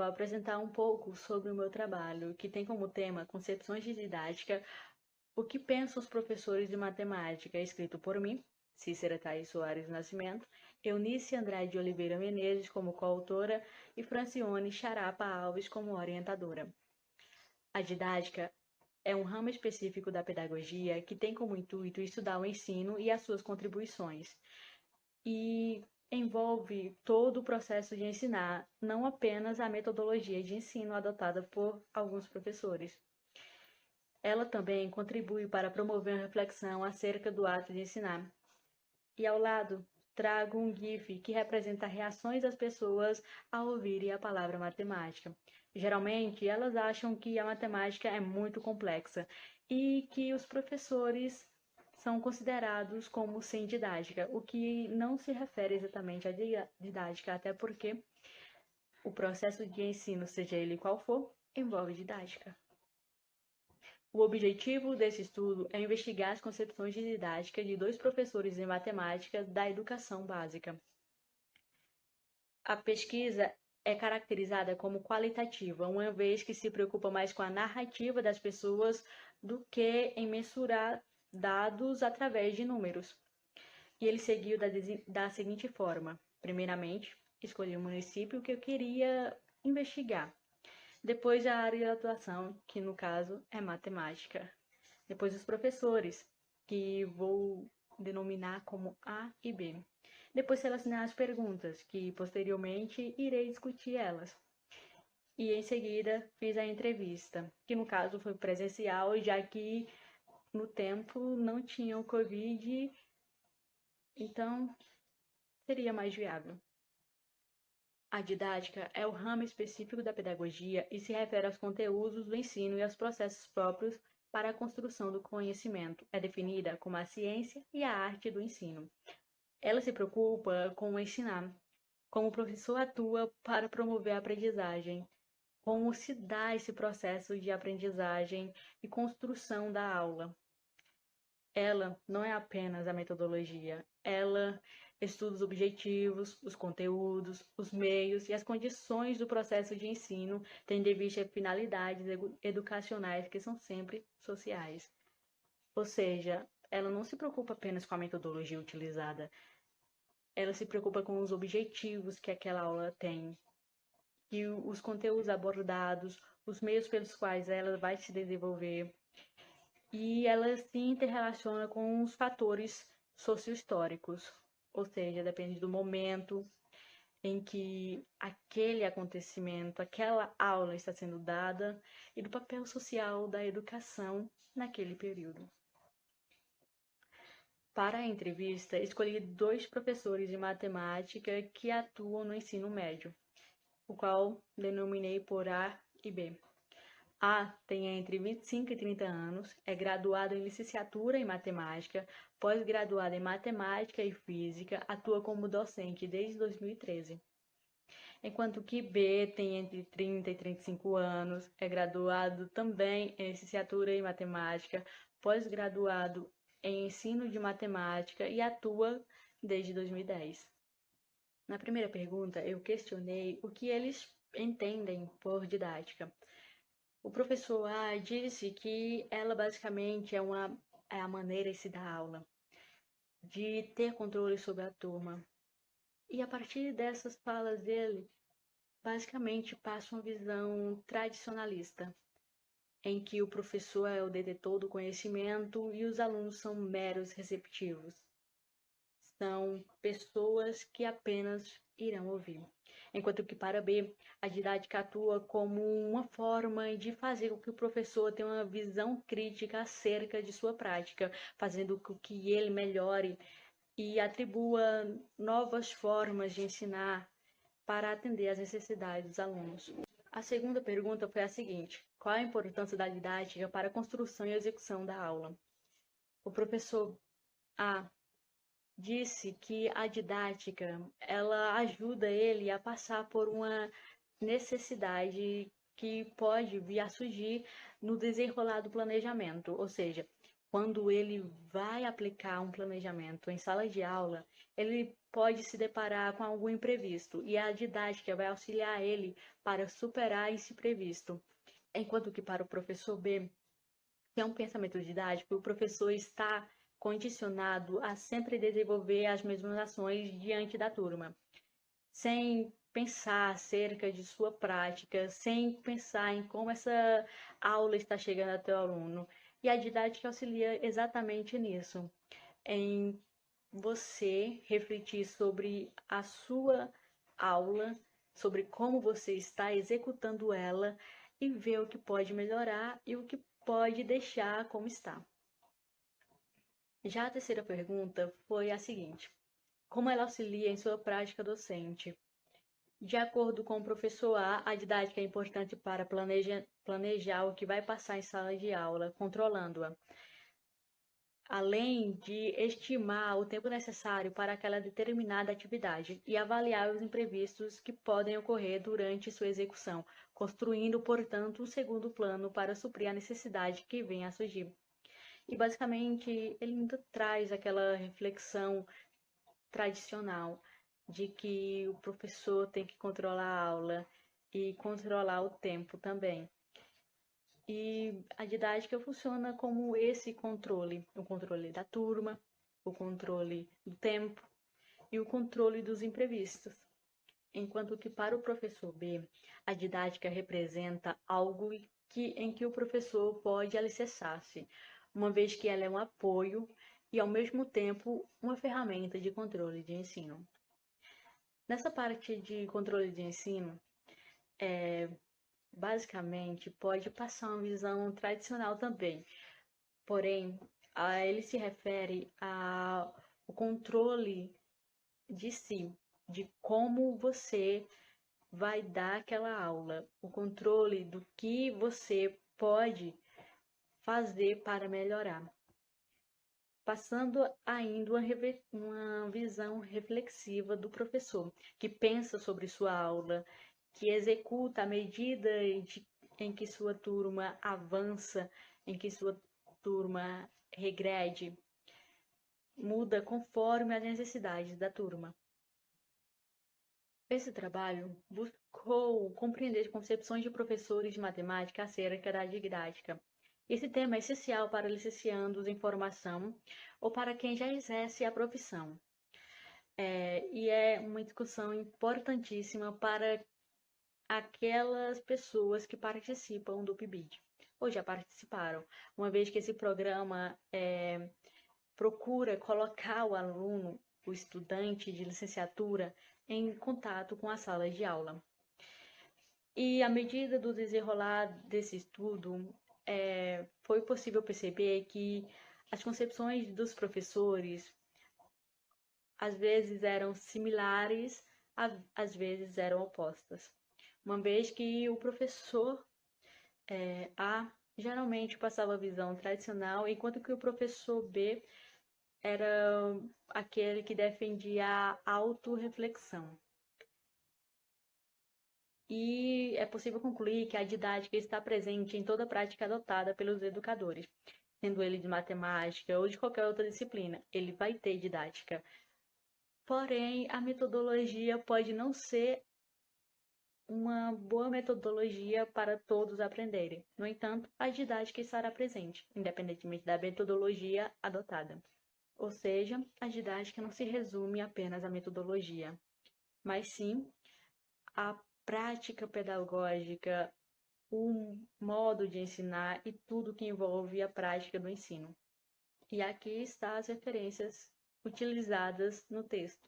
vou apresentar um pouco sobre o meu trabalho, que tem como tema Concepções de Didática, o que pensam os professores de matemática, escrito por mim, Cícera Thaís Soares Nascimento, Eunice Andrade de Oliveira Menezes como coautora e Francione Charapa Alves como orientadora. A didática é um ramo específico da pedagogia que tem como intuito estudar o ensino e as suas contribuições, e envolve todo o processo de ensinar, não apenas a metodologia de ensino adotada por alguns professores. Ela também contribui para promover uma reflexão acerca do ato de ensinar. E ao lado, trago um GIF que representa reações das pessoas ao ouvirem a palavra matemática. Geralmente, elas acham que a matemática é muito complexa e que os professores são considerados como sem didática, o que não se refere exatamente à didática, até porque o processo de ensino, seja ele qual for, envolve didática. O objetivo desse estudo é investigar as concepções de didática de dois professores de matemática da educação básica. A pesquisa é caracterizada como qualitativa, uma vez que se preocupa mais com a narrativa das pessoas do que em mensurar dados através de números. E ele seguiu da seguinte forma: primeiramente, escolhi o município que eu queria investigar. Depois, a área de atuação, que no caso é matemática. Depois, os professores, que vou denominar como A e B. Depois, selecionar as perguntas, que posteriormente irei discutir elas. E em seguida, fiz a entrevista, que no caso foi presencial, já que no tempo não tinha o Covid, então seria mais viável. A didática é o ramo específico da pedagogia e se refere aos conteúdos do ensino e aos processos próprios para a construção do conhecimento. É definida como a ciência e a arte do ensino. Ela se preocupa com o ensinar, como o professor atua para promover a aprendizagem, como se dá esse processo de aprendizagem e construção da aula. Ela não é apenas a metodologia, ela estuda os objetivos, os conteúdos, os meios e as condições do processo de ensino, tendo em vista finalidades educacionais que são sempre sociais. Ou seja, ela não se preocupa apenas com a metodologia utilizada, ela se preocupa com os objetivos que aquela aula tem, e os conteúdos abordados, os meios pelos quais ela vai se desenvolver, e ela se interrelaciona com os fatores sociohistóricos, ou seja, depende do momento em que aquele acontecimento, aquela aula está sendo dada e do papel social da educação naquele período. Para a entrevista, escolhi dois professores de matemática que atuam no ensino médio, o qual denominei por A e B. A tem entre 25 e 30 anos, é graduado em licenciatura em matemática, pós-graduado em matemática e física, atua como docente desde 2013. Enquanto que B tem entre 30 e 35 anos, é graduado também em licenciatura em matemática, pós-graduado em ensino de matemática e atua desde 2010. Na primeira pergunta, eu questionei o que eles entendem por didática. O professor A disse que ela basicamente é a maneira de se dar aula, de ter controle sobre a turma. E a partir dessas falas dele, basicamente passa uma visão tradicionalista, em que o professor é o detetor do conhecimento e os alunos são meros receptivos. São pessoas que apenas irão ouvir. Enquanto que para B, a didática atua como uma forma de fazer com que o professor tenha uma visão crítica acerca de sua prática, fazendo com que ele melhore e atribua novas formas de ensinar para atender às necessidades dos alunos. A segunda pergunta foi a seguinte: qual a importância da didática para a construção e execução da aula? O professor A disse que a didática ela ajuda ele a passar por uma necessidade que pode vir a surgir no desenrolar do planejamento, ou seja, quando ele vai aplicar um planejamento em sala de aula, ele pode se deparar com algum imprevisto e a didática vai auxiliar ele para superar esse imprevisto. Enquanto que para o professor B, que é um pensamento didático, o professor está condicionado a sempre desenvolver as mesmas ações diante da turma, sem pensar acerca de sua prática, sem pensar em como essa aula está chegando até o aluno. E a didática auxilia exatamente nisso, em você refletir sobre a sua aula, sobre como você está executando ela e ver o que pode melhorar e o que pode deixar como está. Já a terceira pergunta foi a seguinte: como ela auxilia em sua prática docente? De acordo com o professor A, a didática é importante para planejar o que vai passar em sala de aula, controlando-a, além de estimar o tempo necessário para aquela determinada atividade e avaliar os imprevistos que podem ocorrer durante sua execução, construindo, portanto, um segundo plano para suprir a necessidade que venha a surgir. E basicamente ele ainda traz aquela reflexão tradicional de que o professor tem que controlar a aula e controlar o tempo também. E a didática funciona como esse controle, o controle da turma, o controle do tempo e o controle dos imprevistos. Enquanto que para o professor B, a didática representa algo em que o professor pode alicerçar-se, uma vez que ela é um apoio e, ao mesmo tempo, uma ferramenta de controle de ensino. Nessa parte de controle de ensino, basicamente pode passar uma visão tradicional também, porém, ele se refere ao controle de si, de como você vai dar aquela aula, o controle do que você pode fazer para melhorar. Passando ainda uma visão reflexiva do professor, que pensa sobre sua aula, que executa à medida em que sua turma avança, em que sua turma regrede, muda conforme as necessidades da turma. Esse trabalho buscou compreender concepções de professores de matemática acerca da didática. Esse tema é essencial para licenciandos em formação ou para quem já exerce a profissão. E é uma discussão importantíssima para aquelas pessoas que participam do PIBID, ou já participaram, uma vez que esse programa procura colocar o aluno, o estudante de licenciatura, em contato com as salas de aula. E à medida do desenrolar desse estudo, foi possível perceber que as concepções dos professores às vezes eram similares, às vezes eram opostas. Uma vez que o professor A geralmente passava a visão tradicional, enquanto que o professor B era aquele que defendia a autorreflexão. E é possível concluir que a didática está presente em toda a prática adotada pelos educadores, sendo ele de matemática ou de qualquer outra disciplina, ele vai ter didática. Porém, a metodologia pode não ser uma boa metodologia para todos aprenderem. No entanto, a didática estará presente, independentemente da metodologia adotada. Ou seja, a didática não se resume apenas à metodologia, mas sim à prática pedagógica, o modo de ensinar e tudo que envolve a prática do ensino. E aqui estão as referências utilizadas no texto.